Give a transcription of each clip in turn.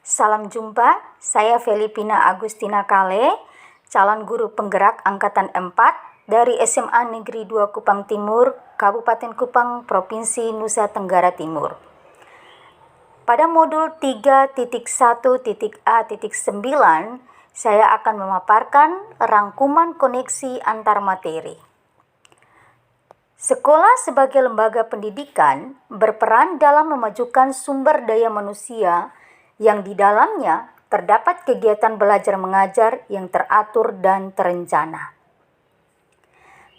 Salam jumpa, saya Filipina Agustina Kale, calon guru penggerak Angkatan 4 dari SMA Negeri 2 Kupang Timur, Kabupaten Kupang, Provinsi Nusa Tenggara Timur. Pada modul 3.1.A.9, saya akan memaparkan rangkuman koneksi antar materi. Sekolah sebagai lembaga pendidikan berperan dalam memajukan sumber daya manusia yang di dalamnya terdapat kegiatan belajar mengajar yang teratur dan terencana.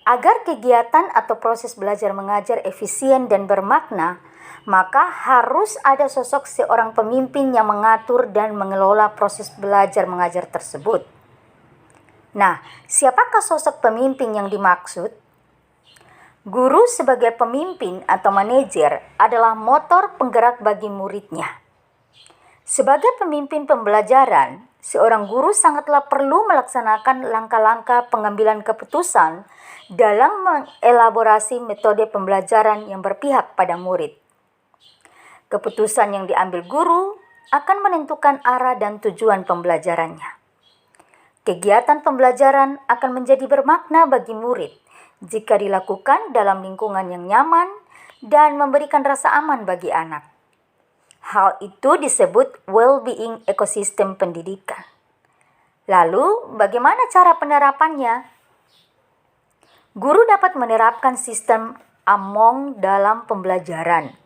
Agar kegiatan atau proses belajar mengajar efisien dan bermakna, maka harus ada sosok seorang pemimpin yang mengatur dan mengelola proses belajar mengajar tersebut. Nah, siapakah sosok pemimpin yang dimaksud? Guru sebagai pemimpin atau manajer adalah motor penggerak bagi muridnya. Sebagai pemimpin pembelajaran, seorang guru sangatlah perlu melaksanakan langkah-langkah pengambilan keputusan dalam mengelaborasi metode pembelajaran yang berpihak pada murid. Keputusan yang diambil guru akan menentukan arah dan tujuan pembelajarannya. Kegiatan pembelajaran akan menjadi bermakna bagi murid jika dilakukan dalam lingkungan yang nyaman dan memberikan rasa aman bagi anak. Hal itu disebut well-being ekosistem pendidikan. Lalu, bagaimana cara penerapannya? Guru dapat menerapkan sistem AMONG dalam pembelajaran.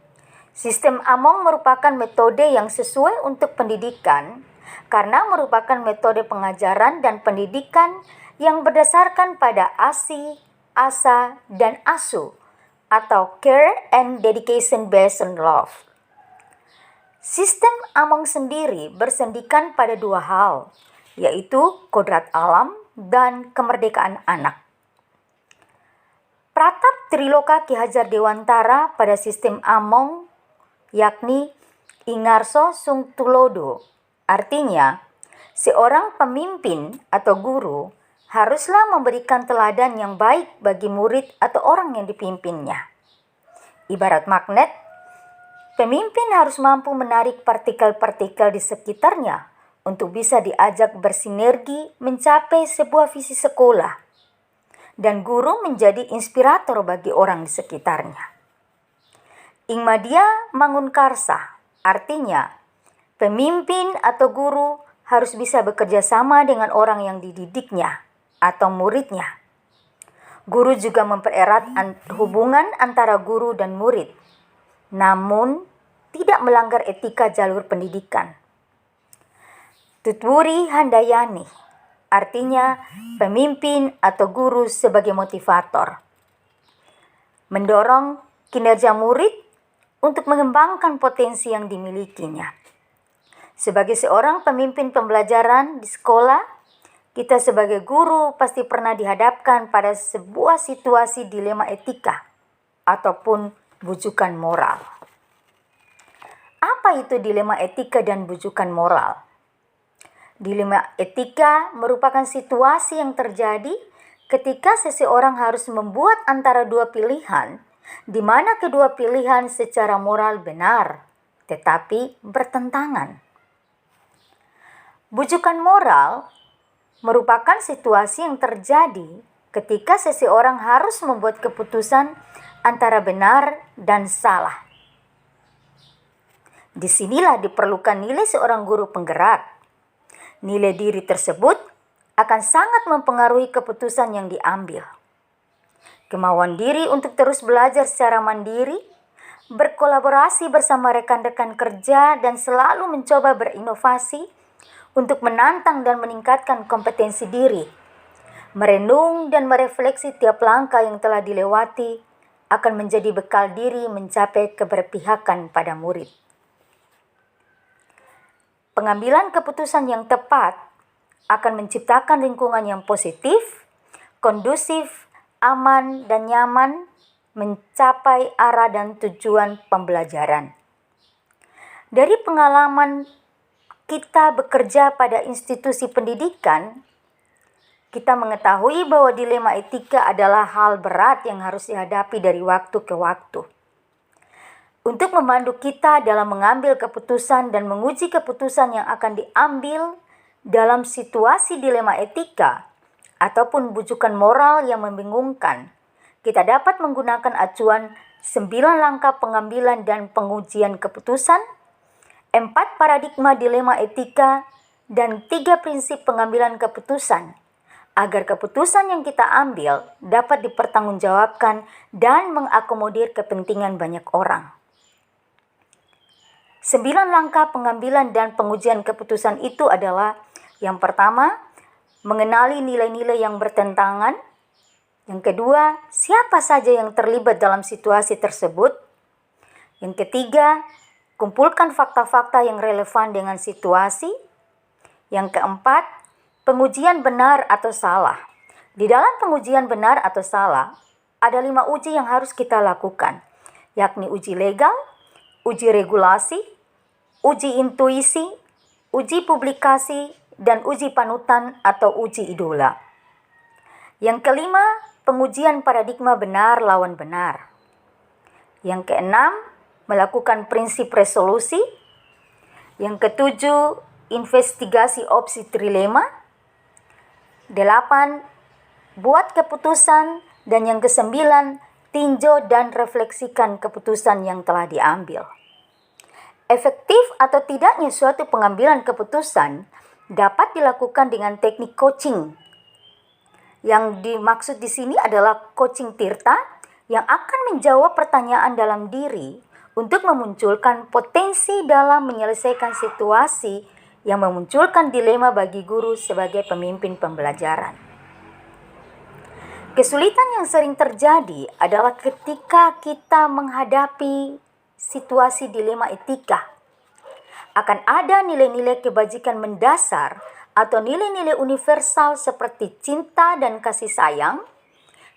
Sistem AMONG merupakan metode yang sesuai untuk pendidikan karena merupakan metode pengajaran dan pendidikan yang berdasarkan pada ASI, ASA, dan ASU atau Care and Dedication Based on Love. Sistem AMONG sendiri bersendikan pada dua hal, yaitu kodrat alam dan kemerdekaan anak. Pratap Triloka Ki Hajar Dewantara pada sistem AMONG yakni Ingarso Sung Tulodo, artinya seorang pemimpin atau guru haruslah memberikan teladan yang baik bagi murid atau orang yang dipimpinnya. Ibarat magnet, pemimpin harus mampu menarik partikel-partikel di sekitarnya untuk bisa diajak bersinergi mencapai sebuah visi sekolah, dan guru menjadi inspirator bagi orang di sekitarnya. Ingmadia Mangunkarsa, artinya pemimpin atau guru harus bisa bekerja sama dengan orang yang dididiknya atau muridnya. Guru juga mempererat hubungan antara guru dan murid, namun tidak melanggar etika jalur pendidikan. Tutwuri Handayani, artinya pemimpin atau guru sebagai motivator, mendorong kinerja murid untuk mengembangkan potensi yang dimilikinya. Sebagai seorang pemimpin pembelajaran di sekolah, kita sebagai guru pasti pernah dihadapkan pada sebuah situasi dilema etika ataupun bujukan moral. Apa itu dilema etika dan bujukan moral? Dilema etika merupakan situasi yang terjadi ketika seseorang harus membuat antara dua pilihan, di mana kedua pilihan secara moral benar, tetapi bertentangan. Bujukan moral merupakan situasi yang terjadi ketika seseorang harus membuat keputusan antara benar dan salah. Disinilah diperlukan nilai seorang guru penggerak. Nilai diri tersebut akan sangat mempengaruhi keputusan yang diambil. Kemauan diri untuk terus belajar secara mandiri, berkolaborasi bersama rekan-rekan kerja, dan selalu mencoba berinovasi untuk menantang dan meningkatkan kompetensi diri. Merenung dan merefleksi tiap langkah yang telah dilewati akan menjadi bekal diri mencapai keberpihakan pada murid. Pengambilan keputusan yang tepat akan menciptakan lingkungan yang positif, kondusif, aman, dan nyaman mencapai arah dan tujuan pembelajaran. Dari pengalaman kita bekerja pada institusi pendidikan, kita mengetahui bahwa dilema etika adalah hal berat yang harus dihadapi dari waktu ke waktu. untuk memandu kita dalam mengambil keputusan dan menguji keputusan yang akan diambil dalam situasi dilema etika ataupun bujukan moral yang membingungkan. Kita dapat menggunakan acuan 9 langkah pengambilan dan pengujian keputusan, 4 paradigma dilema etika, dan 3 prinsip pengambilan keputusan, agar keputusan yang kita ambil dapat dipertanggungjawabkan dan mengakomodir kepentingan banyak orang. 9 langkah pengambilan dan pengujian keputusan itu adalah: yang pertama, mengenali nilai-nilai yang bertentangan. Yang kedua, siapa saja yang terlibat dalam situasi tersebut. Yang ketiga, kumpulkan fakta-fakta yang relevan dengan situasi. Yang keempat, pengujian benar atau salah. Di dalam pengujian benar atau salah, ada 5 uji yang harus kita lakukan, yakni uji legal, uji regulasi, uji intuisi, uji publikasi, dan uji panutan atau uji idola. Yang kelima, pengujian paradigma benar lawan benar. Yang keenam, melakukan prinsip resolusi. Yang ketujuh, investigasi opsi trilema. 8, buat keputusan. Dan yang kesembilan, tinjau dan refleksikan keputusan yang telah diambil. Efektif atau tidaknya suatu pengambilan keputusan dapat dilakukan dengan teknik coaching. Yang dimaksud di sini adalah coaching tirta yang akan menjawab pertanyaan dalam diri untuk memunculkan potensi dalam menyelesaikan situasi yang memunculkan dilema bagi guru sebagai pemimpin pembelajaran. Kesulitan yang sering terjadi adalah ketika kita menghadapi situasi dilema etika. Akan ada nilai-nilai kebajikan mendasar atau nilai-nilai universal seperti cinta dan kasih sayang,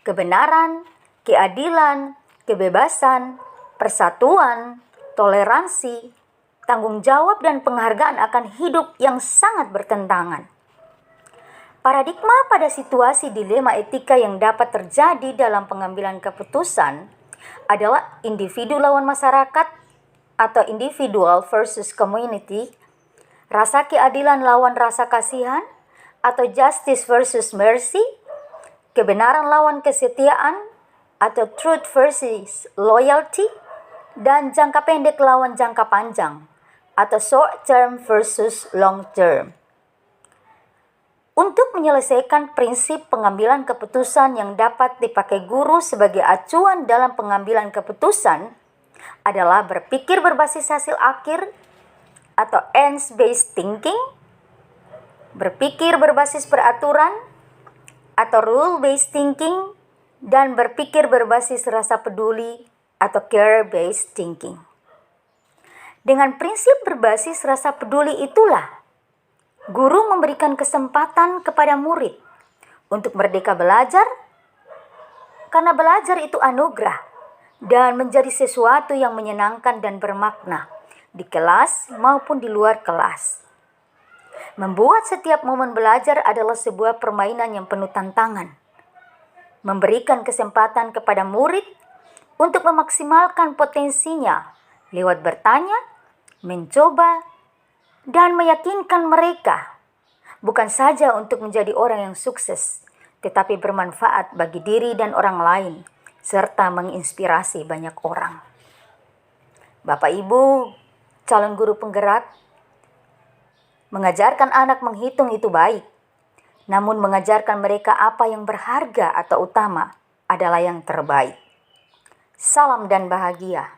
kebenaran, keadilan, kebebasan, persatuan, toleransi, tanggung jawab, dan penghargaan akan hidup yang sangat bertentangan. Paradigma pada situasi dilema etika yang dapat terjadi dalam pengambilan keputusan adalah individu lawan masyarakat atau individual versus community, rasa keadilan lawan rasa kasihan atau justice versus mercy, kebenaran lawan kesetiaan atau truth versus loyalty, dan jangka pendek lawan jangka panjang atau short term versus long term. Untuk menyelesaikan prinsip pengambilan keputusan yang dapat dipakai guru sebagai acuan dalam pengambilan keputusan adalah berpikir berbasis hasil akhir atau ends-based thinking, berpikir berbasis peraturan atau rule-based thinking, dan berpikir berbasis rasa peduli atau care-based thinking. Dengan prinsip berbasis rasa peduli itulah guru memberikan kesempatan kepada murid untuk merdeka belajar, karena belajar itu anugerah dan menjadi sesuatu yang menyenangkan dan bermakna di kelas maupun di luar kelas. Membuat setiap momen belajar adalah sebuah permainan yang penuh tantangan. Memberikan kesempatan kepada murid untuk memaksimalkan potensinya lewat bertanya, mencoba, dan meyakinkan mereka bukan saja untuk menjadi orang yang sukses, tetapi bermanfaat bagi diri dan orang lain, serta menginspirasi banyak orang. Bapak Ibu, calon guru penggerak, mengajarkan anak menghitung itu baik, namun mengajarkan mereka apa yang berharga atau utama adalah yang terbaik. Salam dan bahagia.